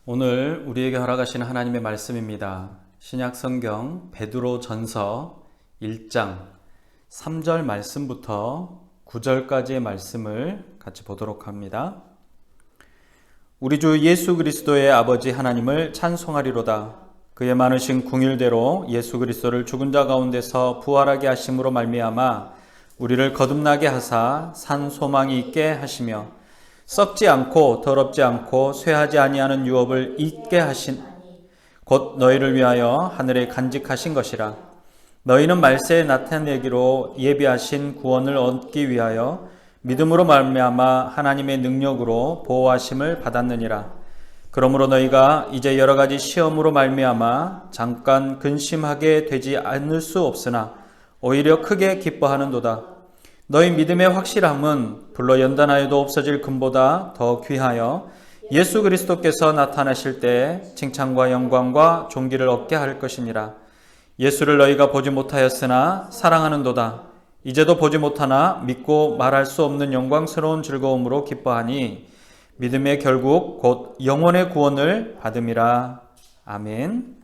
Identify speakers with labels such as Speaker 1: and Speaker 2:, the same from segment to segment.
Speaker 1: 오늘 우리에게 허락하신 하나님의 말씀입니다. 신약 성경 베드로 전서 1장 3절 말씀부터 9절까지의 말씀을 같이 보도록 합니다. 우리 주 예수 그리스도의 아버지 하나님을 찬송하리로다. 그의 많으신 궁율대로 예수 그리스도를 죽은 자 가운데서 부활하게 하심으로 말미암아 우리를 거듭나게 하사 산 소망이 있게 하시며 썩지 않고 더럽지 않고 쇠하지 아니하는 유업을 잊게 하신 곧 너희를 위하여 하늘에 간직하신 것이라. 너희는 말세에 나타내기로 예비하신 구원을 얻기 위하여 믿음으로 말미암아 하나님의 능력으로 보호하심을 받았느니라. 그러므로 너희가 이제 여러 가지 시험으로 말미암아 잠깐 근심하게 되지 않을 수 없으나 오히려 크게 기뻐하는도다. 너희 믿음의 확실함은 불로 연단하여도 없어질 금보다 더 귀하여 예수 그리스도께서 나타나실 때 칭찬과 영광과 존귀를 얻게 할 것이니라. 예수를 너희가 보지 못하였으나 사랑하는도다. 이제도 보지 못하나 믿고 말할 수 없는 영광스러운 즐거움으로 기뻐하니 믿음의 결국 곧 영혼의 구원을 받음이라. 아멘.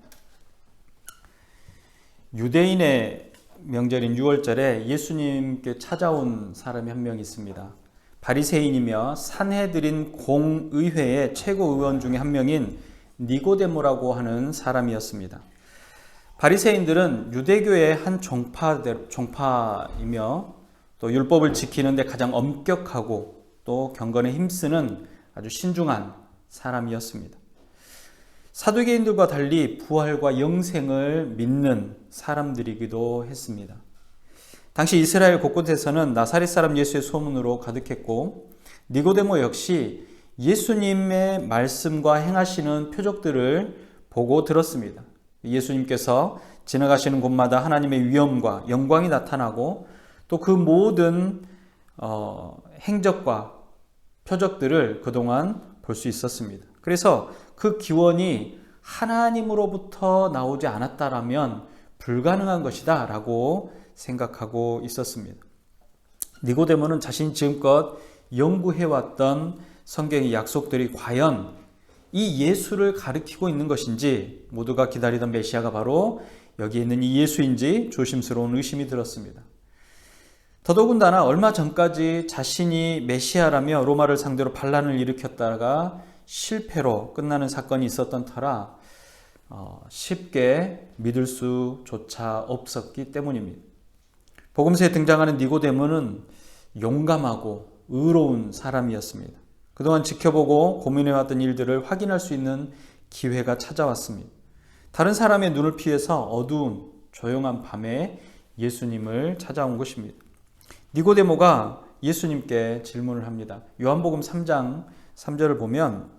Speaker 1: 유대인의 명절인 6월절에 예수님께 찾아온 사람이 한 명 있습니다. 바리새인이며 산헤드린 공의회의 최고의원 중에 한 명인 니고데모라고 하는 사람이었습니다. 바리새인들은 유대교의 한 종파이며 또 율법을 지키는데 가장 엄격하고 또 경건에 힘쓰는 아주 신중한 사람이었습니다. 사두개인들과 달리 부활과 영생을 믿는 사람들이기도 했습니다. 당시 이스라엘 곳곳에서는 나사렛 사람 예수의 소문으로 가득했고 니고데모 역시 예수님의 말씀과 행하시는 표적들을 보고 들었습니다. 예수님께서 지나가시는 곳마다 하나님의 위엄과 영광이 나타나고 또 그 모든 행적과 표적들을 그동안 볼 수 있었습니다. 그래서 그 기원이 하나님으로부터 나오지 않았다라면 불가능한 것이다 라고 생각하고 있었습니다. 니고데모는 자신이 지금껏 연구해왔던 성경의 약속들이 과연 이 예수를 가리키고 있는 것인지, 모두가 기다리던 메시아가 바로 여기 있는 이 예수인지 조심스러운 의심이 들었습니다. 더더군다나 얼마 전까지 자신이 메시아라며 로마를 상대로 반란을 일으켰다가 실패로 끝나는 사건이 있었던 터라 쉽게 믿을 수조차 없었기 때문입니다. 복음서에 등장하는 니고데모는 용감하고 의로운 사람이었습니다. 그동안 지켜보고 고민해왔던 일들을 확인할 수 있는 기회가 찾아왔습니다. 다른 사람의 눈을 피해서 어두운 조용한 밤에 예수님을 찾아온 것입니다. 니고데모가 예수님께 질문을 합니다. 요한복음 3장 3절을 보면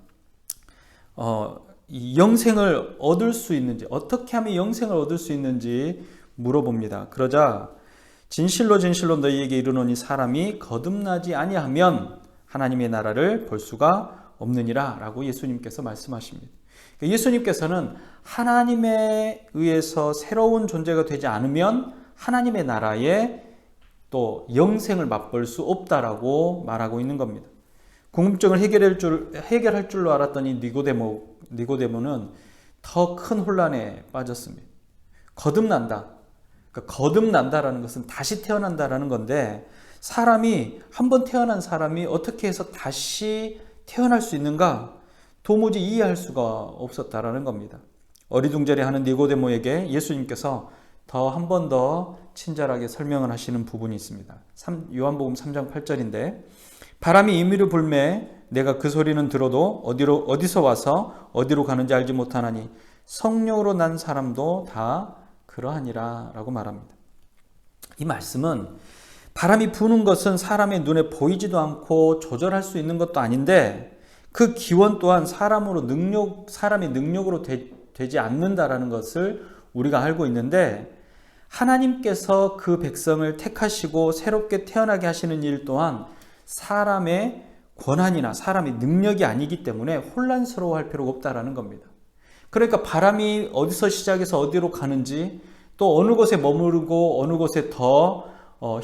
Speaker 1: 이 영생을 얻을 수 있는지, 어떻게 하면 영생을 얻을 수 있는지 물어봅니다. 그러자 진실로 진실로 너희에게 이르노니 사람이 거듭나지 아니하면 하나님의 나라를 볼 수가 없느니라 라고 예수님께서 말씀하십니다. 예수님께서는 하나님에 의해서 새로운 존재가 되지 않으면 하나님의 나라에 또 영생을 맛볼 수 없다라고 말하고 있는 겁니다. 궁금증을 해결할 줄로 알았던 이 니고데모는 더 큰 혼란에 빠졌습니다. 거듭난다. 그러니까 거듭난다라는 것은 다시 태어난다라는 건데, 사람이 한번 태어난 사람이 어떻게 해서 다시 태어날 수 있는가? 도무지 이해할 수가 없었다라는 겁니다. 어리둥절해하는 니고데모에게 예수님께서 한 번 더 친절하게 설명을 하시는 부분이 있습니다. 요한복음 3장 8절인데 바람이 임의로 불매 내가 그 소리는 들어도 어디서 와서 어디로 가는지 알지 못하나니 성령으로 난 사람도 다 그러하니라 라고 말합니다. 이 말씀은 바람이 부는 것은 사람의 눈에 보이지도 않고 조절할 수 있는 것도 아닌데 그 기원 또한 사람의 능력으로 되지 않는다라는 것을 우리가 알고 있는데, 하나님께서 그 백성을 택하시고 새롭게 태어나게 하시는 일 또한 사람의 권한이나 사람의 능력이 아니기 때문에 혼란스러워할 필요가 없다라는 겁니다. 그러니까 바람이 어디서 시작해서 어디로 가는지, 또 어느 곳에 머무르고 어느 곳에 더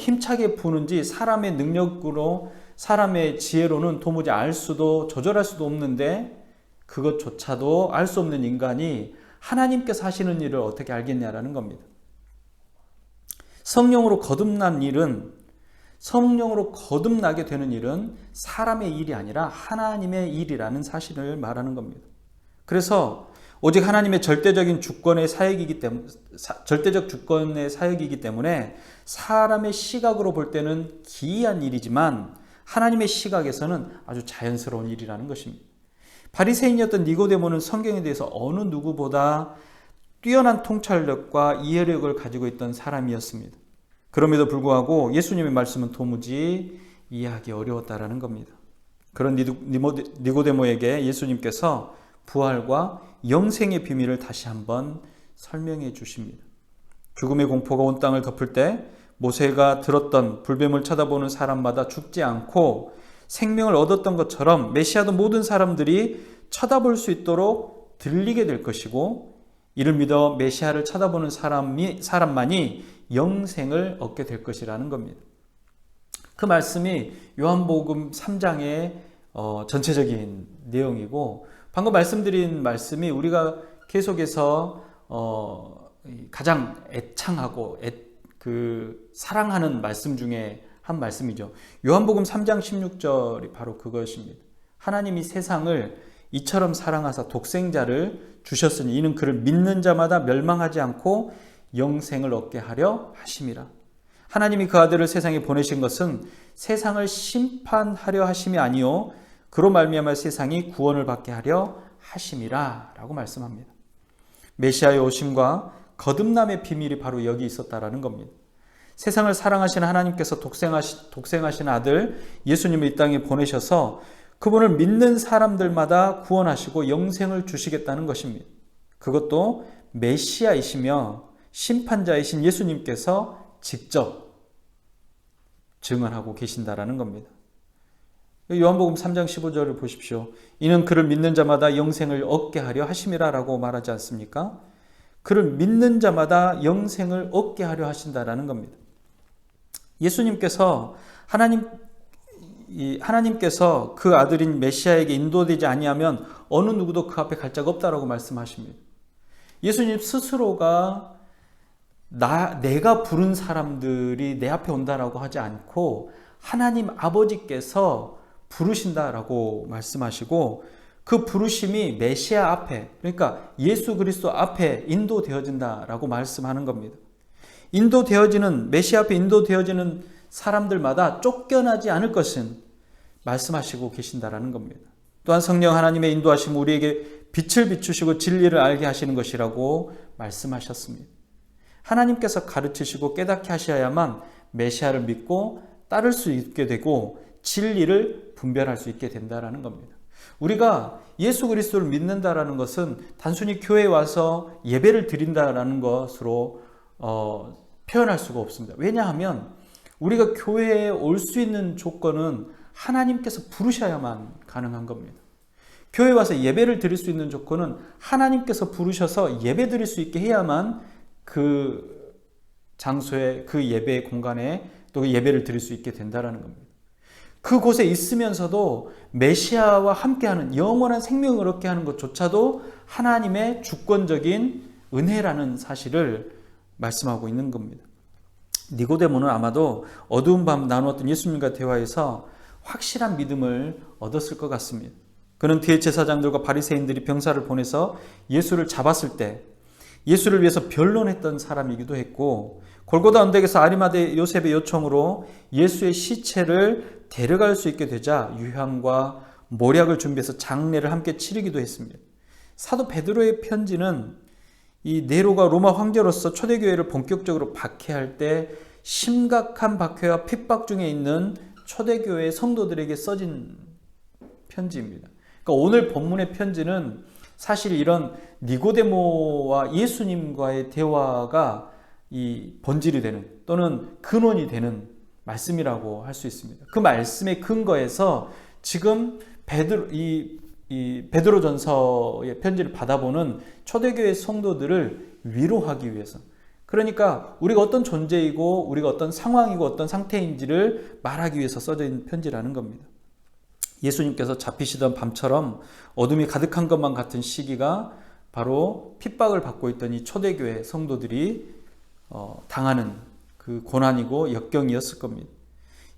Speaker 1: 힘차게 부는지 사람의 능력으로, 사람의 지혜로는 도무지 알 수도 조절할 수도 없는데, 그것조차도 알 수 없는 인간이 하나님께서 하시는 일을 어떻게 알겠냐라는 겁니다. 성령으로 거듭나게 되는 일은 사람의 일이 아니라 하나님의 일이라는 사실을 말하는 겁니다. 그래서 오직 하나님의 절대적 주권의 사역이기 때문에 사람의 시각으로 볼 때는 기이한 일이지만 하나님의 시각에서는 아주 자연스러운 일이라는 것입니다. 바리새인이었던 니고데모는 성경에 대해서 어느 누구보다 뛰어난 통찰력과 이해력을 가지고 있던 사람이었습니다. 그럼에도 불구하고 예수님의 말씀은 도무지 이해하기 어려웠다라는 겁니다. 그런 니고데모에게 예수님께서 부활과 영생의 비밀을 다시 한번 설명해 주십니다. 죽음의 공포가 온 땅을 덮을 때 모세가 들었던 불뱀을 쳐다보는 사람마다 죽지 않고 생명을 얻었던 것처럼 메시아도 모든 사람들이 쳐다볼 수 있도록 들리게 될 것이고, 이를 믿어 메시아를 쳐다보는 사람만이 영생을 얻게 될 것이라는 겁니다. 그 말씀이 요한복음 3장의 전체적인 내용이고, 방금 말씀드린 말씀이 우리가 계속해서 가장 애창하고 사랑하는 말씀 중에 한 말씀이죠. 요한복음 3장 16절이 바로 그것입니다. 하나님이 세상을 이처럼 사랑하사 독생자를 주셨으니 이는 그를 믿는 자마다 멸망하지 않고 영생을 얻게 하려 하심이라. 하나님이 그 아들을 세상에 보내신 것은 세상을 심판하려 하심이 아니요 그로 말미암아 세상이 구원을 받게 하려 하심이라 라고 말씀합니다. 메시아의 오심과 거듭남의 비밀이 바로 여기 있었다라는 겁니다. 세상을 사랑하시는 하나님께서 독생하신 아들 예수님을 이 땅에 보내셔서 그분을 믿는 사람들마다 구원하시고 영생을 주시겠다는 것입니다. 그것도 메시아이시며 심판자이신 예수님께서 직접 증언하고 계신다라는 겁니다. 요한복음 3장 15절을 보십시오. 이는 그를 믿는 자마다 영생을 얻게 하려 하심이라 라고 말하지 않습니까? 그를 믿는 자마다 영생을 얻게 하려 하신다라는 겁니다. 예수님께서 하나님께서 그 아들인 메시아에게 인도되지 아니하면 어느 누구도 그 앞에 갈 자가 없다라고 말씀하십니다. 예수님 스스로가 내가 부른 사람들이 내 앞에 온다라고 하지 않고 하나님 아버지께서 부르신다라고 말씀하시고, 그 부르심이 메시아 앞에, 그러니까 예수 그리스도 앞에 인도되어진다라고 말씀하는 겁니다. 메시아 앞에 인도되어지는 사람들마다 쫓겨나지 않을 것은 말씀하시고 계신다라는 겁니다. 또한 성령 하나님의 인도하심 우리에게 빛을 비추시고 진리를 알게 하시는 것이라고 말씀하셨습니다. 하나님께서 가르치시고 깨닫게 하셔야만 메시아를 믿고 따를 수 있게 되고 진리를 분별할 수 있게 된다라는 겁니다. 우리가 예수 그리스도를 믿는다라는 것은 단순히 교회에 와서 예배를 드린다라는 것으로 표현할 수가 없습니다. 왜냐하면 우리가 교회에 올 수 있는 조건은 하나님께서 부르셔야만 가능한 겁니다. 교회에 와서 예배를 드릴 수 있는 조건은 하나님께서 부르셔서 예배 드릴 수 있게 해야만 그 장소에, 그 예배 공간에 또 예배를 드릴 수 있게 된다는 겁니다. 그곳에 있으면서도 메시아와 함께하는 영원한 생명을 얻게 하는 것조차도 하나님의 주권적인 은혜라는 사실을 말씀하고 있는 겁니다. 니고데모는 아마도 어두운 밤 나누었던 예수님과 대화에서 확실한 믿음을 얻었을 것 같습니다. 그는 대제사장들과 바리새인들이 병사를 보내서 예수를 잡았을 때 예수를 위해서 변론했던 사람이기도 했고, 골고다 언덕에서 아리마대 요셉의 요청으로 예수의 시체를 데려갈 수 있게 되자 유향과 모략을 준비해서 장례를 함께 치르기도 했습니다. 사도 베드로의 편지는 이 네로가 로마 황제로서 초대교회를 본격적으로 박해할 때 심각한 박해와 핍박 중에 있는 초대교회 성도들에게 써진 편지입니다. 그러니까 오늘 본문의 편지는 사실 이런 니고데모와 예수님과의 대화가 이 본질이 되는 또는 근원이 되는 말씀이라고 할 수 있습니다. 그 말씀의 근거에서 지금 베드로전서의 편지를 받아보는 초대교회 성도들을 위로하기 위해서, 그러니까 우리가 어떤 존재이고 우리가 어떤 상황이고 어떤 상태인지를 말하기 위해서 써져 있는 편지라는 겁니다. 예수님께서 잡히시던 밤처럼 어둠이 가득한 것만 같은 시기가 바로 핍박을 받고 있던 이 초대교회 성도들이 당하는 그 고난이고 역경이었을 겁니다.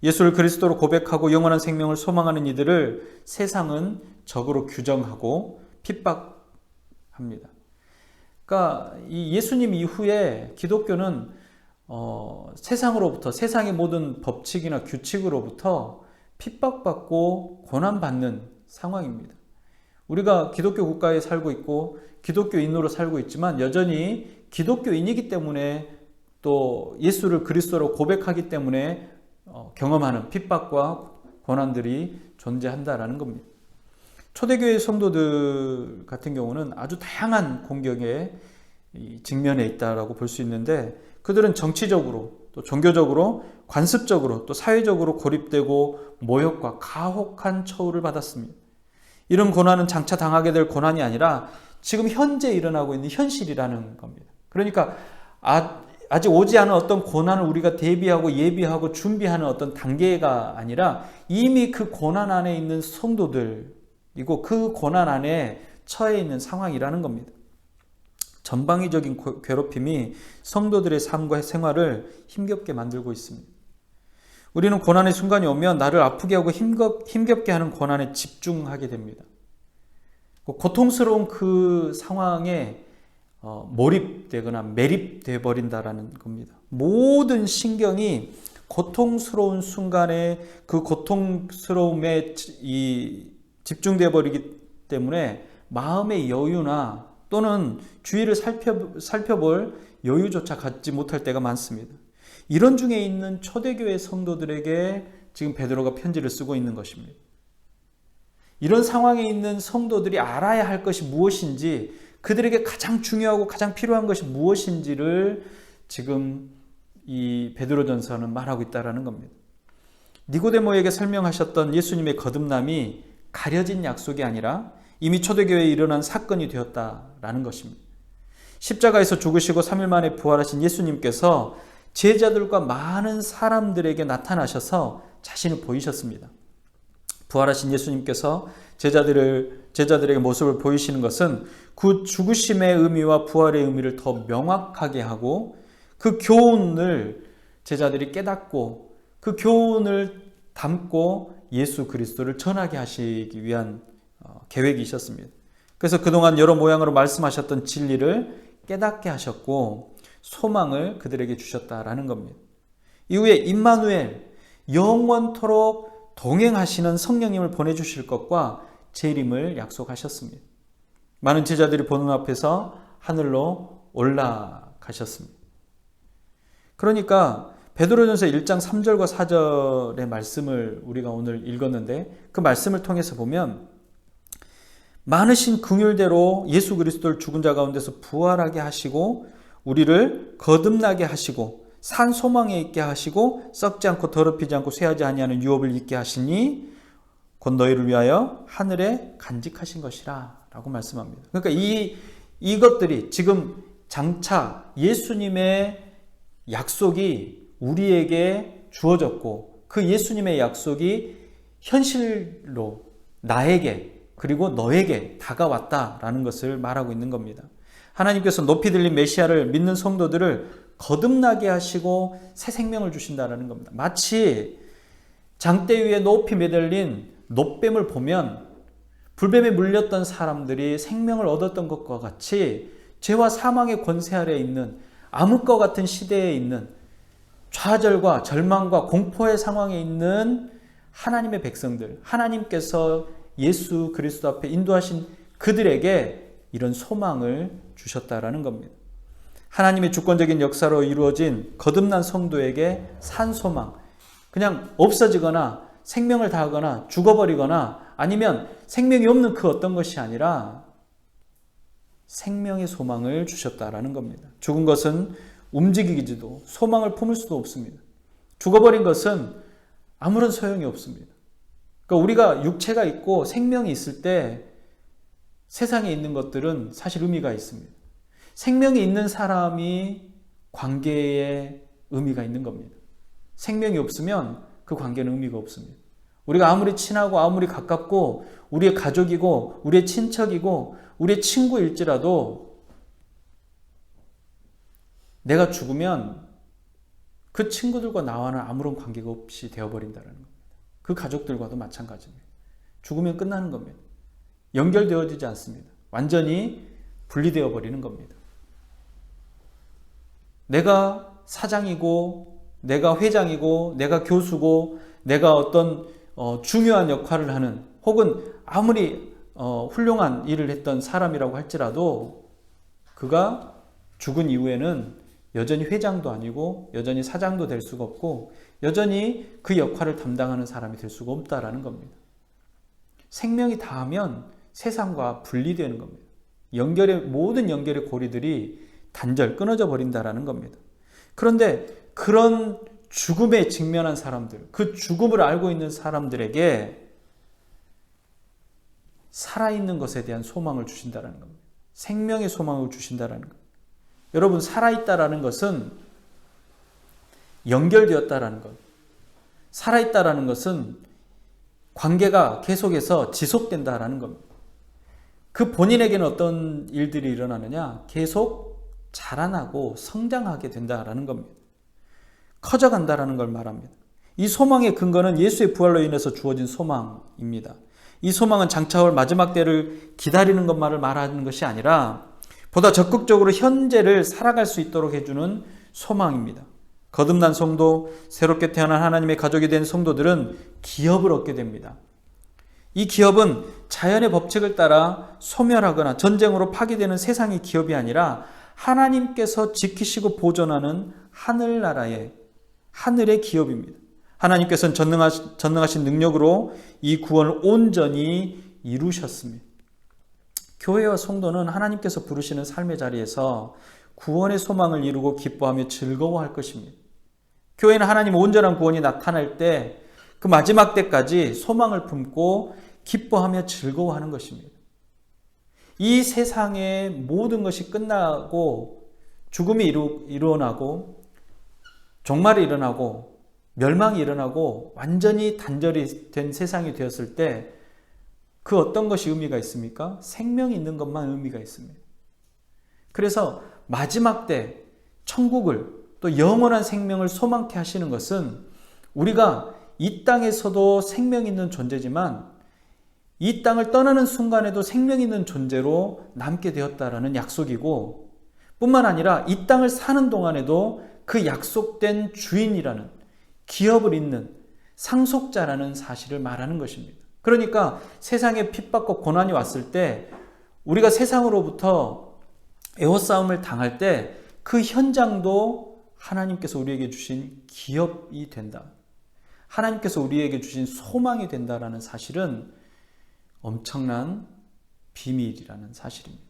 Speaker 1: 예수를 그리스도로 고백하고 영원한 생명을 소망하는 이들을 세상은 적으로 규정하고 핍박합니다. 그러니까 이 예수님 이후에 기독교는 세상으로부터, 세상의 모든 법칙이나 규칙으로부터 핍박받고 고난받는 상황입니다. 우리가 기독교 국가에 살고 있고 기독교인으로 살고 있지만 여전히 기독교인이기 때문에 또 예수를 그리스도로 고백하기 때문에 경험하는 핍박과 고난들이 존재한다라는 겁니다. 초대교회 성도들 같은 경우는 아주 다양한 공격에 직면해 있다라고 볼 수 있는데, 그들은 정치적으로 또 종교적으로 관습적으로 또 사회적으로 고립되고 모욕과 가혹한 처우를 받았습니다. 이런 고난은 장차 당하게 될 고난이 아니라 지금 현재 일어나고 있는 현실이라는 겁니다. 그러니까 아직 오지 않은 어떤 고난을 우리가 대비하고 예비하고 준비하는 어떤 단계가 아니라 이미 그 고난 안에 있는 성도들이고 그 고난 안에 처해 있는 상황이라는 겁니다. 전방위적인 괴롭힘이 성도들의 삶과 생활을 힘겹게 만들고 있습니다. 우리는 고난의 순간이 오면 나를 아프게 하고 힘겹게 하는 고난에 집중하게 됩니다. 고통스러운 그 상황에 몰입되거나 매립돼 버린다라는 겁니다. 모든 신경이 고통스러운 순간에 그 고통스러움에 집중돼 버리기 때문에 마음의 여유나 또는 주위를 살펴볼 여유조차 갖지 못할 때가 많습니다. 이런 중에 있는 초대교회 성도들에게 지금 베드로가 편지를 쓰고 있는 것입니다. 이런 상황에 있는 성도들이 알아야 할 것이 무엇인지, 그들에게 가장 중요하고 가장 필요한 것이 무엇인지를 지금 이 베드로전서는 말하고 있다는 겁니다. 니고데모에게 설명하셨던 예수님의 거듭남이 가려진 약속이 아니라 이미 초대교회에 일어난 사건이 되었다라는 것입니다. 십자가에서 죽으시고 3일 만에 부활하신 예수님께서 제자들과 많은 사람들에게 나타나셔서 자신을 보이셨습니다. 부활하신 예수님께서 제자들에게 모습을 보이시는 것은 그 죽으심의 의미와 부활의 의미를 더 명확하게 하고 그 교훈을 제자들이 깨닫고 그 교훈을 담고 예수 그리스도를 전하게 하시기 위한 계획이셨습니다. 그래서 그동안 여러 모양으로 말씀하셨던 진리를 깨닫게 하셨고 소망을 그들에게 주셨다라는 겁니다. 이후에 임마누엘, 영원토록 동행하시는 성령님을 보내주실 것과 재림을 약속하셨습니다. 많은 제자들이 보는 앞에서 하늘로 올라가셨습니다. 그러니까 베드로전서 1장 3절과 4절의 말씀을 우리가 오늘 읽었는데, 그 말씀을 통해서 보면 많으신 긍휼대로 예수 그리스도를 죽은 자 가운데서 부활하게 하시고 우리를 거듭나게 하시고 산 소망에 있게 하시고 썩지 않고 더럽히지 않고 쇠하지 아니하는 유업을 있게 하시니 곧 너희를 위하여 하늘에 간직하신 것이라 라고 말씀합니다. 그러니까 이것들이 지금 장차 예수님의 약속이 우리에게 주어졌고 그 예수님의 약속이 현실로 나에게 그리고 너에게 다가왔다라는 것을 말하고 있는 겁니다. 하나님께서 높이 들린 메시아를 믿는 성도들을 거듭나게 하시고 새 생명을 주신다는 겁니다. 마치 장대 위에 높이 매달린 놋뱀을 보면 불뱀에 물렸던 사람들이 생명을 얻었던 것과 같이 죄와 사망의 권세 아래에 있는 암흑과 같은 시대에 있는 좌절과 절망과 공포의 상황에 있는 하나님의 백성들, 하나님께서 예수 그리스도 앞에 인도하신 그들에게 이런 소망을 주셨다라는 겁니다. 하나님의 주권적인 역사로 이루어진 거듭난 성도에게 산 소망, 그냥 없어지거나 생명을 다하거나 죽어버리거나 아니면 생명이 없는 그 어떤 것이 아니라 생명의 소망을 주셨다라는 겁니다. 죽은 것은 움직이기지도 소망을 품을 수도 없습니다. 죽어버린 것은 아무런 소용이 없습니다. 그러니까 우리가 육체가 있고 생명이 있을 때 세상에 있는 것들은 사실 의미가 있습니다. 생명이 있는 사람이 관계에 의미가 있는 겁니다. 생명이 없으면 그 관계는 의미가 없습니다. 우리가 아무리 친하고 아무리 가깝고 우리의 가족이고 우리의 친척이고 우리의 친구일지라도 내가 죽으면 그 친구들과 나와는 아무런 관계가 없이 되어버린다는 겁니다. 그 가족들과도 마찬가지입니다. 죽으면 끝나는 겁니다. 연결되어지지 않습니다. 완전히 분리되어 버리는 겁니다. 내가 사장이고 내가 회장이고 내가 교수고 내가 어떤 중요한 역할을 하는 혹은 아무리 훌륭한 일을 했던 사람이라고 할지라도 그가 죽은 이후에는 여전히 회장도 아니고 여전히 사장도 될 수가 없고 여전히 그 역할을 담당하는 사람이 될 수가 없다라는 겁니다. 생명이 다하면 세상과 분리되는 겁니다. 모든 연결의 고리들이 단절 끊어져 버린다라는 겁니다. 그런데 그런 죽음에 직면한 사람들, 그 죽음을 알고 있는 사람들에게 살아있는 것에 대한 소망을 주신다라는 겁니다. 생명의 소망을 주신다라는 겁니다. 여러분, 살아있다라는 것은 연결되었다라는 것. 살아있다라는 것은 관계가 계속해서 지속된다라는 겁니다. 그 본인에게는 어떤 일들이 일어나느냐? 계속 자라나고 성장하게 된다라는 겁니다. 커져간다라는 걸 말합니다. 이 소망의 근거는 예수의 부활로 인해서 주어진 소망입니다. 이 소망은 장차 올 마지막 때를 기다리는 것만을 말하는 것이 아니라 보다 적극적으로 현재를 살아갈 수 있도록 해주는 소망입니다. 거듭난 성도, 새롭게 태어난 하나님의 가족이 된 성도들은 기업을 얻게 됩니다. 이 기업은 자연의 법칙을 따라 소멸하거나 전쟁으로 파괴되는 세상의 기업이 아니라 하나님께서 지키시고 보존하는 하늘나라의 하늘의 기업입니다. 하나님께서는 전능하신 능력으로 이 구원을 온전히 이루셨습니다. 교회와 성도는 하나님께서 부르시는 삶의 자리에서 구원의 소망을 이루고 기뻐하며 즐거워할 것입니다. 교회는 하나님의 온전한 구원이 나타날 때 그 마지막 때까지 소망을 품고 기뻐하며 즐거워하는 것입니다. 이 세상의 모든 것이 끝나고 죽음이 일어나고 종말이 일어나고 멸망이 일어나고 완전히 단절이 된 세상이 되었을 때 그 어떤 것이 의미가 있습니까? 생명이 있는 것만 의미가 있습니다. 그래서 마지막 때 천국을 또 영원한 생명을 소망케 하시는 것은 우리가 이 땅에서도 생명 있는 존재지만 이 땅을 떠나는 순간에도 생명 있는 존재로 남게 되었다라는 약속이고 뿐만 아니라 이 땅을 사는 동안에도 그 약속된 주인이라는 기업을 잇는 상속자라는 사실을 말하는 것입니다. 그러니까 세상에 핍박과 고난이 왔을 때 우리가 세상으로부터 애호싸움을 당할 때 그 현장도 하나님께서 우리에게 주신 기업이 된다. 하나님께서 우리에게 주신 소망이 된다라는 사실은 엄청난 비밀이라는 사실입니다.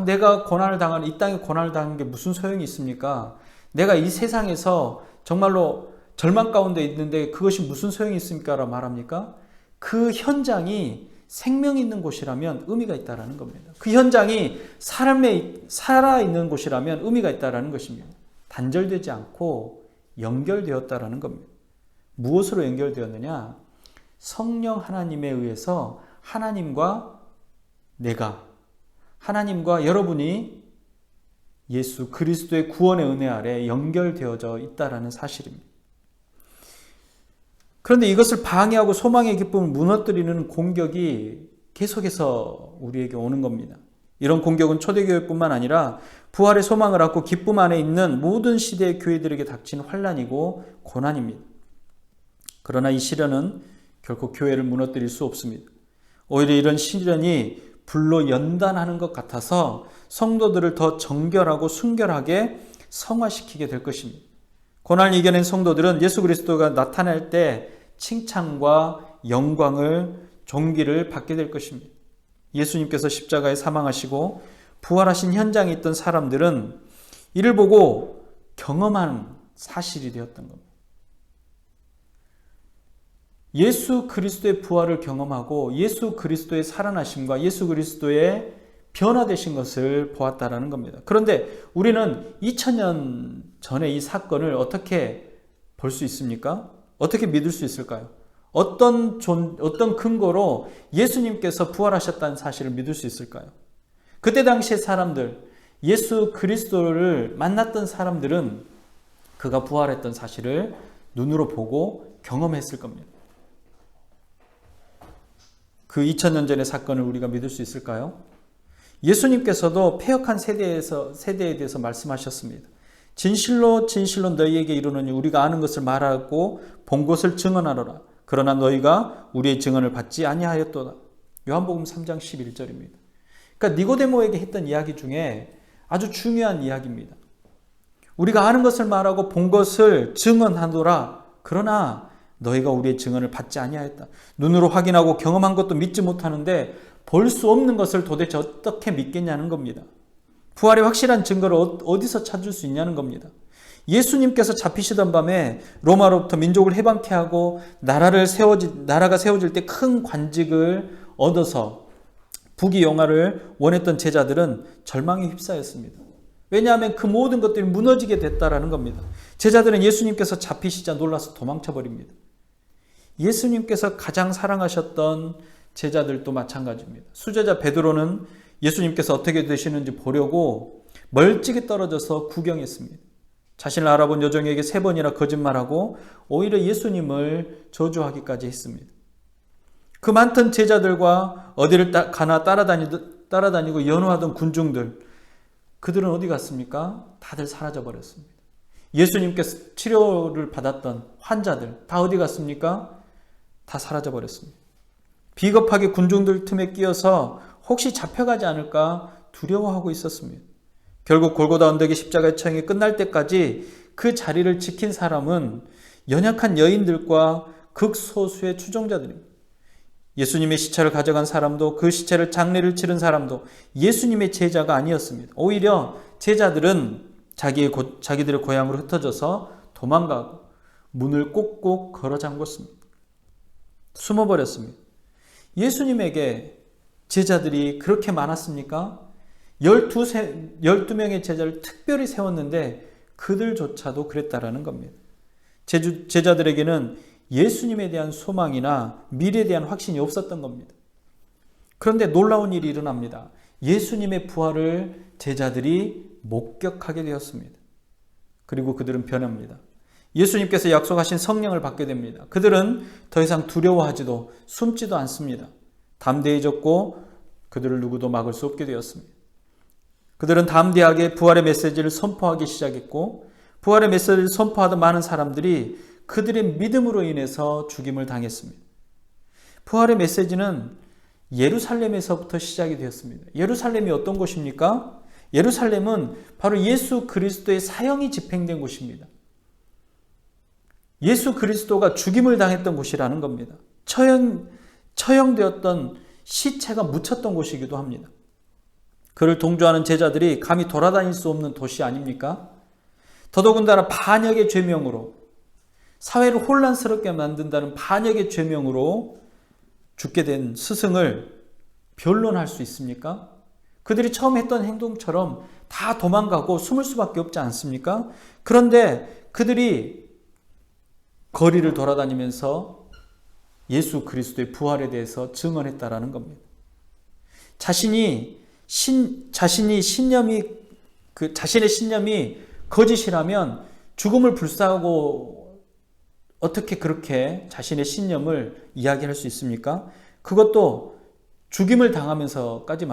Speaker 1: 내가 고난을 당하는 이 땅에 고난을 당하는 게 무슨 소용이 있습니까? 내가 이 세상에서 정말로 절망 가운데 있는데 그것이 무슨 소용이 있습니까? 라고 말합니까? 그 현장이 생명 있는 곳이라면 의미가 있다라는 겁니다. 그 현장이 살아있는 곳이라면 의미가 있다라는 것입니다. 단절되지 않고 연결되었다라는 겁니다. 무엇으로 연결되었느냐? 성령 하나님에 의해서 하나님과 내가, 하나님과 여러분이 예수 그리스도의 구원의 은혜 아래 연결되어져 있다라는 사실입니다. 그런데 이것을 방해하고 소망의 기쁨을 무너뜨리는 공격이 계속해서 우리에게 오는 겁니다. 이런 공격은 초대교회뿐만 아니라 부활의 소망을 갖고 기쁨 안에 있는 모든 시대의 교회들에게 닥친 환난이고 고난입니다. 그러나 이 시련은 결코 교회를 무너뜨릴 수 없습니다. 오히려 이런 시련이 불로 연단하는 것 같아서 성도들을 더 정결하고 순결하게 성화시키게 될 것입니다. 고난을 이겨낸 성도들은 예수 그리스도가 나타날 때 칭찬과 영광을 존귀를 받게 될 것입니다. 예수님께서 십자가에 사망하시고 부활하신 현장에 있던 사람들은 이를 보고 경험한 사실이 되었던 겁니다. 예수 그리스도의 부활을 경험하고 예수 그리스도의 살아나심과 예수 그리스도의 변화되신 것을 보았다라는 겁니다. 그런데 우리는 2000년 전에 이 사건을 어떻게 볼 수 있습니까? 어떻게 믿을 수 있을까요? 어떤 근거로 예수님께서 부활하셨다는 사실을 믿을 수 있을까요? 그때 당시의 사람들, 예수 그리스도를 만났던 사람들은 그가 부활했던 사실을 눈으로 보고 경험했을 겁니다. 그 2000년 전의 사건을 우리가 믿을 수 있을까요? 예수님께서도 패역한 세대에 대해서 말씀하셨습니다. 진실로 진실로 너희에게 이르노니 우리가 아는 것을 말하고 본 것을 증언하노라. 그러나 너희가 우리의 증언을 받지 아니하였도다. 요한복음 3장 11절입니다. 그러니까 니고데모에게 했던 이야기 중에 아주 중요한 이야기입니다. 우리가 아는 것을 말하고 본 것을 증언하노라. 그러나 너희가 우리의 증언을 받지 아니하였다. 눈으로 확인하고 경험한 것도 믿지 못하는데 볼 수 없는 것을 도대체 어떻게 믿겠냐는 겁니다. 부활의 확실한 증거를 어디서 찾을 수 있냐는 겁니다. 예수님께서 잡히시던 밤에 로마로부터 민족을 해방케 하고 나라가 세워질 때 큰 관직을 얻어서 부귀영화를 원했던 제자들은 절망에 휩싸였습니다. 왜냐하면 그 모든 것들이 무너지게 됐다라는 겁니다. 제자들은 예수님께서 잡히시자 놀라서 도망쳐 버립니다. 예수님께서 가장 사랑하셨던 제자들도 마찬가지입니다. 수제자 베드로는 예수님께서 어떻게 되시는지 보려고 멀찍이 떨어져서 구경했습니다. 자신을 알아본 여종에게 3번이나 거짓말하고 오히려 예수님을 저주하기까지 했습니다. 그 많던 제자들과 어디를 가나 따라다니고 연호하던 군중들, 그들은 어디 갔습니까? 다들 사라져 버렸습니다. 예수님께서 치료를 받았던 환자들 다 어디 갔습니까? 다 사라져 버렸습니다. 비겁하게 군중들 틈에 끼어서 혹시 잡혀가지 않을까 두려워하고 있었습니다. 결국 골고다 언덕의 십자가의 처형이 끝날 때까지 그 자리를 지킨 사람은 연약한 여인들과 극소수의 추종자들입니다. 예수님의 시체를 가져간 사람도 그 시체를 장례를 치른 사람도 예수님의 제자가 아니었습니다. 오히려 제자들은 자기들의 고향으로 흩어져서 도망가고 문을 꼭꼭 걸어 잠궜습니다. 숨어버렸습니다. 예수님에게 제자들이 그렇게 많았습니까? 12명의 제자를 특별히 세웠는데 그들조차도 그랬다라는 겁니다. 제자들에게는 예수님에 대한 소망이나 미래에 대한 확신이 없었던 겁니다. 그런데 놀라운 일이 일어납니다. 예수님의 부활을 제자들이 목격하게 되었습니다. 그리고 그들은 변합니다. 예수님께서 약속하신 성령을 받게 됩니다. 그들은 더 이상 두려워하지도 숨지도 않습니다. 담대해졌고 그들을 누구도 막을 수 없게 되었습니다. 그들은 담대하게 부활의 메시지를 선포하기 시작했고 부활의 메시지를 선포하던 많은 사람들이 그들의 믿음으로 인해서 죽임을 당했습니다. 부활의 메시지는 예루살렘에서부터 시작이 되었습니다. 예루살렘이 어떤 곳입니까? 예루살렘은 바로 예수 그리스도의 사형이 집행된 곳입니다. 예수 그리스도가 죽임을 당했던 곳이라는 겁니다. 처형되었던 시체가 묻혔던 곳이기도 합니다. 그를 동조하는 제자들이 감히 돌아다닐 수 없는 도시 아닙니까? 더더군다나 반역의 죄명으로 사회를 혼란스럽게 만든다는 반역의 죄명으로 죽게 된 스승을 변론할 수 있습니까? 그들이 처음 했던 행동처럼 다 도망가고 숨을 수밖에 없지 않습니까? 그런데 그들이 거리를 돌아다니면서 예수 그리스도의 부활에 대해서 증언했다라는 겁니다. 자신의 신념이 거짓이라면 죽음을 불사하고 어떻게 그렇게 자신의 신념을 이야기할 수 있습니까? 그것도 죽임을 당하면서까지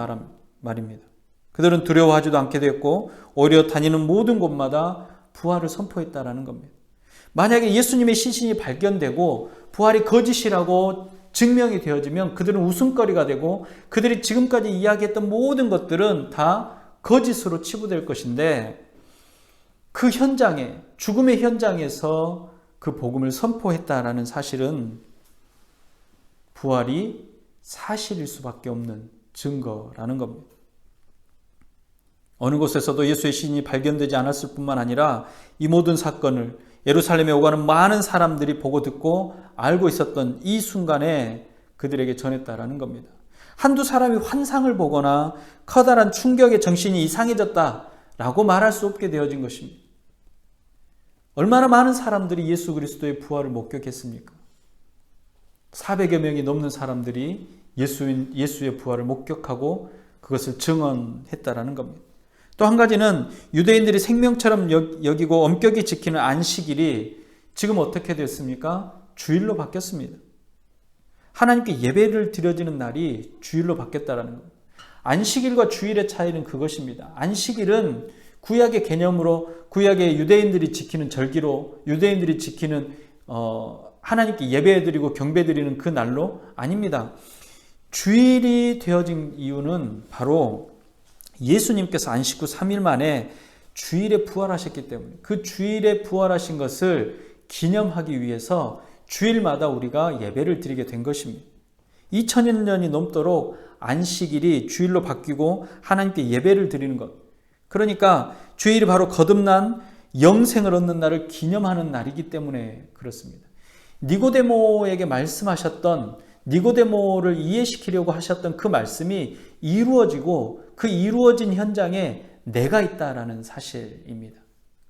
Speaker 1: 말입니다. 그들은 두려워하지도 않게 됐고 오히려 다니는 모든 곳마다 부활을 선포했다라는 겁니다. 만약에 예수님의 시신이 발견되고 부활이 거짓이라고 증명이 되어지면 그들은 웃음거리가 되고 그들이 지금까지 이야기했던 모든 것들은 다 거짓으로 치부될 것인데 그 현장에, 죽음의 현장에서 그 복음을 선포했다라는 사실은 부활이 사실일 수밖에 없는 증거라는 겁니다. 어느 곳에서도 예수의 시신이 발견되지 않았을 뿐만 아니라 이 모든 사건을 예루살렘에 오가는 많은 사람들이 보고 듣고 알고 있었던 이 순간에 그들에게 전했다라는 겁니다. 한두 사람이 환상을 보거나 커다란 충격에 정신이 이상해졌다라고 말할 수 없게 되어진 것입니다. 얼마나 많은 사람들이 예수 그리스도의 부활을 목격했습니까? 400여 명이 넘는 사람들이 예수의 부활을 목격하고 그것을 증언했다라는 겁니다. 또 한 가지는 유대인들이 생명처럼 여기고 엄격히 지키는 안식일이 지금 어떻게 됐습니까? 주일로 바뀌었습니다. 하나님께 예배를 드려지는 날이 주일로 바뀌었다라는 겁니다. 안식일과 주일의 차이는 그것입니다. 안식일은 구약의 개념으로 구약의 유대인들이 지키는 절기로 유대인들이 지키는 하나님께 예배드리고 경배드리는 그 날로 아닙니다. 주일이 되어진 이유는 바로 예수님께서 안식 후 3일 만에 주일에 부활하셨기 때문에 그 주일에 부활하신 것을 기념하기 위해서 주일마다 우리가 예배를 드리게 된 것입니다. 2000년이 넘도록 안식일이 주일로 바뀌고 하나님께 예배를 드리는 것. 그러니까 주일이 바로 거듭난 영생을 얻는 날을 기념하는 날이기 때문에 그렇습니다. 니고데모에게 말씀하셨던 니고데모를 이해시키려고 하셨던 그 말씀이 이루어지고 그 이루어진 현장에 내가 있다라는 사실입니다.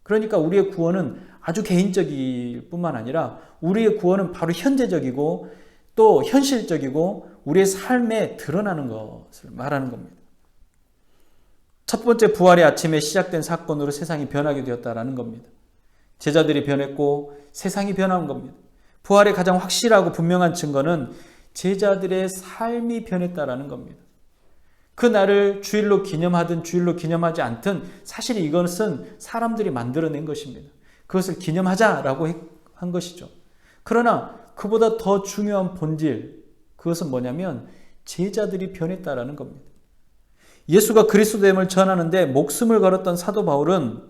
Speaker 1: 그러니까 우리의 구원은 아주 개인적일 뿐만 아니라 우리의 구원은 바로 현재적이고 또 현실적이고 우리의 삶에 드러나는 것을 말하는 겁니다. 첫 번째 부활의 아침에 시작된 사건으로 세상이 변하게 되었다라는 겁니다. 제자들이 변했고 세상이 변한 겁니다. 부활의 가장 확실하고 분명한 증거는 제자들의 삶이 변했다라는 겁니다. 그 날을 주일로 기념하든 주일로 기념하지 않든 사실 이것은 사람들이 만들어낸 것입니다. 그것을 기념하자라고 한 것이죠. 그러나 그보다 더 중요한 본질, 그것은 뭐냐면 제자들이 변했다라는 겁니다. 예수가 그리스도됨을 전하는데 목숨을 걸었던 사도 바울은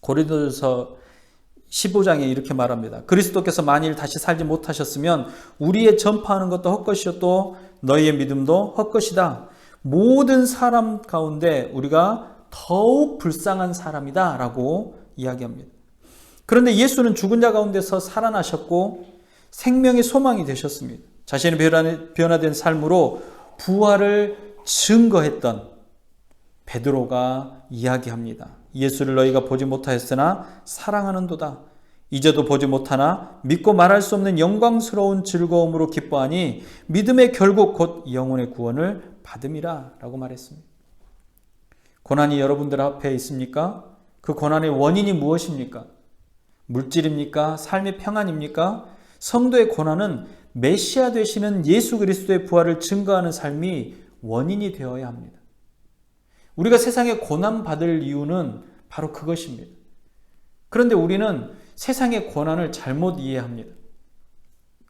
Speaker 1: 고린도전서 15장에 이렇게 말합니다. 그리스도께서 만일 다시 살지 못하셨으면 우리의 전파하는 것도 헛것이요 또 너희의 믿음도 헛것이다. 모든 사람 가운데 우리가 더욱 불쌍한 사람이다 라고 이야기합니다. 그런데 예수는 죽은 자 가운데서 살아나셨고 생명의 소망이 되셨습니다. 자신의 변화된 삶으로 부활을 증거했던 베드로가 이야기합니다. 예수를 너희가 보지 못하였으나 사랑하는도다. 이제도 보지 못하나 믿고 말할 수 없는 영광스러운 즐거움으로 기뻐하니 믿음의 결국 곧 영혼의 구원을 받음이라 라고 말했습니다. 고난이 여러분들 앞에 있습니까? 그 고난의 원인이 무엇입니까? 물질입니까? 삶의 평안입니까? 성도의 고난은 메시아 되시는 예수 그리스도의 부활을 증거하는 삶이 원인이 되어야 합니다. 우리가 세상에 고난받을 이유는 바로 그것입니다. 그런데 우리는 세상의 고난을 잘못 이해합니다.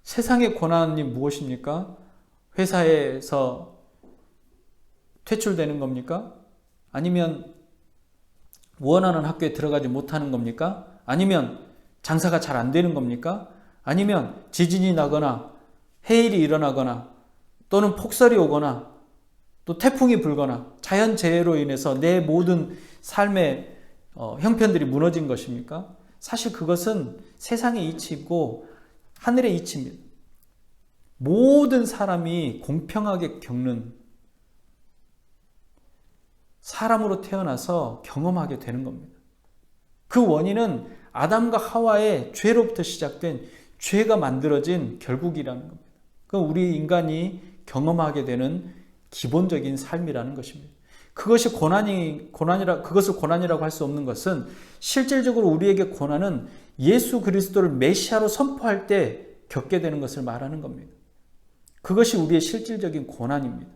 Speaker 1: 세상의 고난이 무엇입니까? 회사에서 퇴출되는 겁니까? 아니면 원하는 학교에 들어가지 못하는 겁니까? 아니면 장사가 잘 안 되는 겁니까? 아니면 지진이 나거나 해일이 일어나거나 또는 폭설이 오거나 또 태풍이 불거나 자연재해로 인해서 내 모든 삶의 형편들이 무너진 것입니까? 사실 그것은 세상의 이치이고 하늘의 이치입니다. 모든 사람이 공평하게 겪는 사람으로 태어나서 경험하게 되는 겁니다. 그 원인은 아담과 하와의 죄로부터 시작된 죄가 만들어진 결국이라는 겁니다. 그 우리 인간이 경험하게 되는 기본적인 삶이라는 것입니다. 그것을 고난이라고 할 수 없는 것은 실질적으로 우리에게 고난은 예수 그리스도를 메시아로 선포할 때 겪게 되는 것을 말하는 겁니다. 그것이 우리의 실질적인 고난입니다.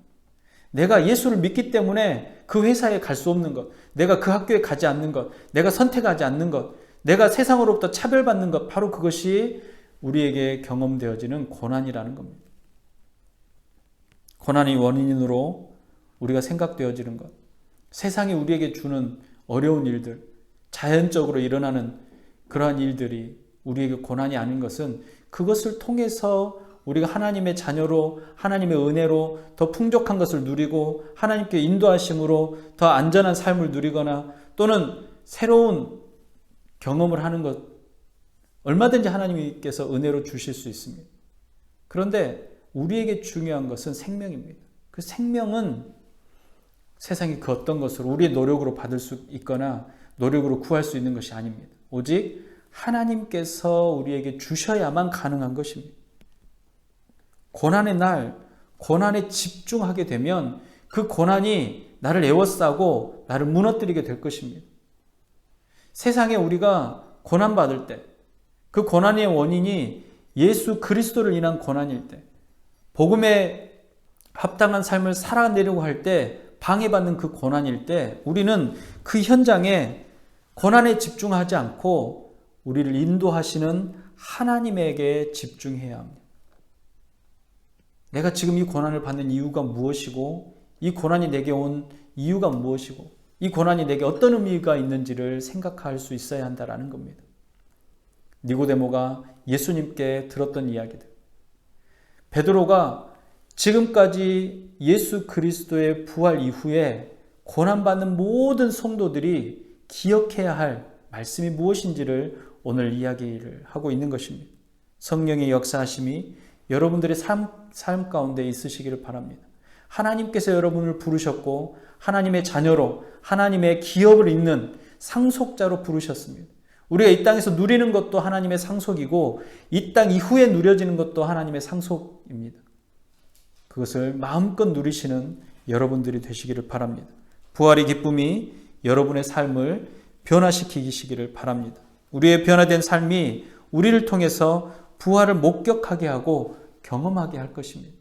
Speaker 1: 내가 예수를 믿기 때문에 그 회사에 갈 수 없는 것, 내가 그 학교에 가지 않는 것, 내가 선택하지 않는 것, 내가 세상으로부터 차별받는 것, 바로 그것이 우리에게 경험되어지는 고난이라는 겁니다. 고난이 원인으로 우리가 생각되어지는 것, 세상이 우리에게 주는 어려운 일들, 자연적으로 일어나는 그러한 일들이 우리에게 고난이 아닌 것은 그것을 통해서 우리가 하나님의 자녀로 하나님의 은혜로 더 풍족한 것을 누리고 하나님께 인도하심으로 더 안전한 삶을 누리거나 또는 새로운 경험을 하는 것, 얼마든지 하나님께서 은혜로 주실 수 있습니다. 그런데 우리에게 중요한 것은 생명입니다. 그 생명은 세상의 그 어떤 것으로 우리의 노력으로 받을 수 있거나 노력으로 구할 수 있는 것이 아닙니다. 오직 하나님께서 우리에게 주셔야만 가능한 것입니다. 고난의 날, 고난에 집중하게 되면 그 고난이 나를 에워싸고 나를 무너뜨리게 될 것입니다. 세상에 우리가 고난받을 때, 그 고난의 원인이 예수 그리스도를 인한 고난일 때, 복음에 합당한 삶을 살아내려고 할 때 방해받는 그 고난일 때, 우리는 그 현장에 고난에 집중하지 않고 우리를 인도하시는 하나님에게 집중해야 합니다. 내가 지금 이 고난을 받는 이유가 무엇이고, 이 고난이 내게 온 이유가 무엇이고, 이 고난이 내게 어떤 의미가 있는지를 생각할 수 있어야 한다는 겁니다. 니고데모가 예수님께 들었던 이야기들, 베드로가 지금까지 예수 그리스도의 부활 이후에 고난받는 모든 성도들이 기억해야 할 말씀이 무엇인지를 오늘 이야기를 하고 있는 것입니다. 성령의 역사하심이 여러분들의 삶 가운데 있으시기를 바랍니다. 하나님께서 여러분을 부르셨고 하나님의 자녀로, 하나님의 기업을 잇는 상속자로 부르셨습니다. 우리가 이 땅에서 누리는 것도 하나님의 상속이고 이 땅 이후에 누려지는 것도 하나님의 상속입니다. 그것을 마음껏 누리시는 여러분들이 되시기를 바랍니다. 부활의 기쁨이 여러분의 삶을 변화시키시기를 바랍니다. 우리의 변화된 삶이 우리를 통해서 부활을 목격하게 하고 경험하게 할 것입니다.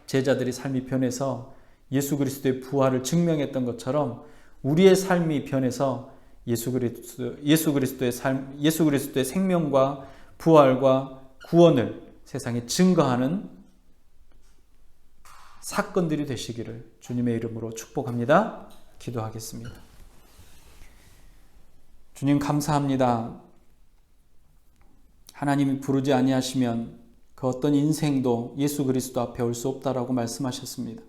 Speaker 1: 제자들의 삶이 변해서 예수 그리스도의 부활을 증명했던 것처럼 우리의 삶이 변해서 예수 그리스도의 생명과 부활과 구원을 세상에 증거하는 사건들이 되시기를 주님의 이름으로 축복합니다. 기도하겠습니다. 주님 감사합니다. 하나님이 부르지 아니하시면 그 어떤 인생도 예수 그리스도 앞에 올 수 없다라고 말씀하셨습니다.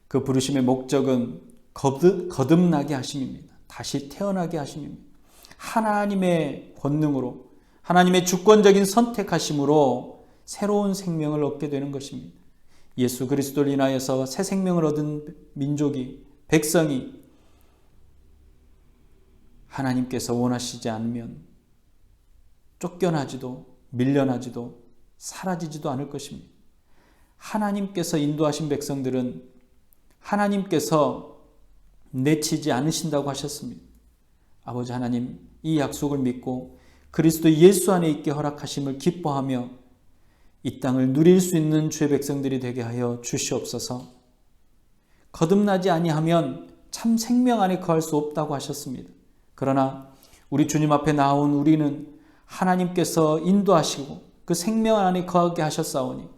Speaker 1: 그 부르심의 목적은 거듭나게 하심입니다. 다시 태어나게 하심입니다. 하나님의 권능으로, 하나님의 주권적인 선택하심으로 새로운 생명을 얻게 되는 것입니다. 예수 그리스도를 인하여서 새 생명을 얻은 민족이, 백성이 하나님께서 원하시지 않으면 쫓겨나지도 밀려나지도 사라지지도 않을 것입니다. 하나님께서 인도하신 백성들은 하나님께서 내치지 않으신다고 하셨습니다. 아버지 하나님, 이 약속을 믿고 그리스도 예수 안에 있게 허락하심을 기뻐하며 이 땅을 누릴 수 있는 주의 백성들이 되게 하여 주시옵소서. 거듭나지 아니하면 참 생명 안에 거할 수 없다고 하셨습니다. 그러나 우리 주님 앞에 나온 우리는 하나님께서 인도하시고 그 생명 안에 거하게 하셨사오니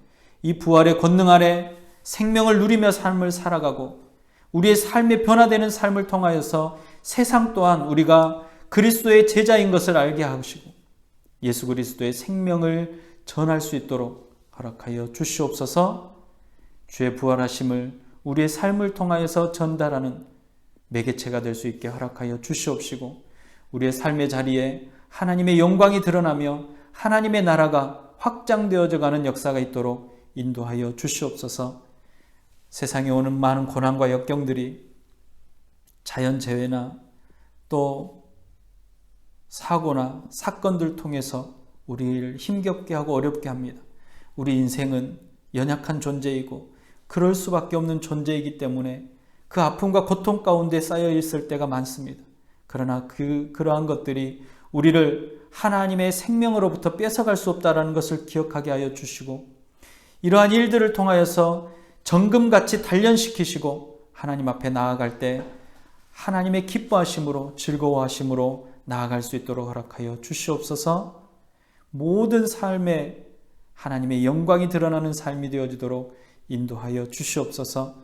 Speaker 1: 이 부활의 권능 아래 생명을 누리며 삶을 살아가고 우리의 삶에 변화되는 삶을 통하여서 세상 또한 우리가 그리스도의 제자인 것을 알게 하시고 예수 그리스도의 생명을 전할 수 있도록 허락하여 주시옵소서. 주의 부활하심을 우리의 삶을 통하여서 전달하는 매개체가 될 수 있게 허락하여 주시옵시고 우리의 삶의 자리에 하나님의 영광이 드러나며 하나님의 나라가 확장되어져 가는 역사가 있도록 인도하여 주시옵소서. 세상에 오는 많은 고난과 역경들이 자연재해나 또 사고나 사건들 통해서 우리를 힘겹게 하고 어렵게 합니다. 우리 인생은 연약한 존재이고 그럴 수밖에 없는 존재이기 때문에 그 아픔과 고통 가운데 쌓여 있을 때가 많습니다. 그러나 그러한 것들이 우리를 하나님의 생명으로부터 뺏어갈 수 없다는 것을 기억하게 하여 주시고 이러한 일들을 통하여서 정금같이 단련시키시고 하나님 앞에 나아갈 때 하나님의 기뻐하심으로 즐거워하심으로 나아갈 수 있도록 허락하여 주시옵소서. 모든 삶에 하나님의 영광이 드러나는 삶이 되어지도록 인도하여 주시옵소서.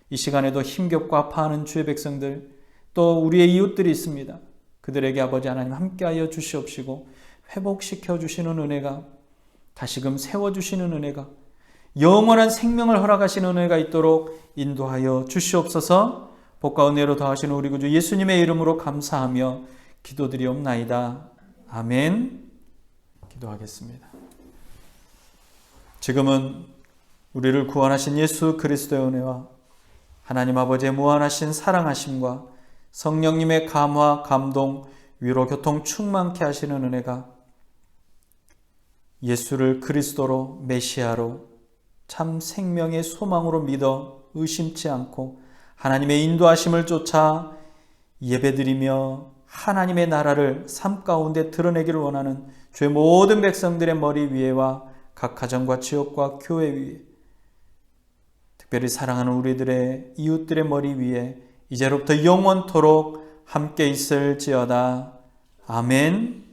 Speaker 1: 이 시간에도 힘겹고 아파하는 주의 백성들 또 우리의 이웃들이 있습니다. 그들에게 아버지 하나님 함께하여 주시옵시고 회복시켜 주시는 은혜가 다시금 세워주시는 은혜가 영원한 생명을 허락하시는 은혜가 있도록 인도하여 주시옵소서. 복과 은혜로 더하시는 우리 구주 예수님의 이름으로 감사하며 기도드리옵나이다. 아멘. 기도하겠습니다. 지금은 우리를 구원하신 예수 그리스도의 은혜와 하나님 아버지의 무한하신 사랑하심과 성령님의 감화, 감동, 위로, 교통 충만케 하시는 은혜가 예수를 그리스도로 메시아로 참 생명의 소망으로 믿어 의심치 않고 하나님의 인도하심을 쫓아 예배드리며 하나님의 나라를 삶 가운데 드러내기를 원하는 주의 모든 백성들의 머리 위에와 각 가정과 지역과 교회 위에, 특별히 사랑하는 우리들의 이웃들의 머리 위에 이제로부터 영원토록 함께 있을지어다. 아멘.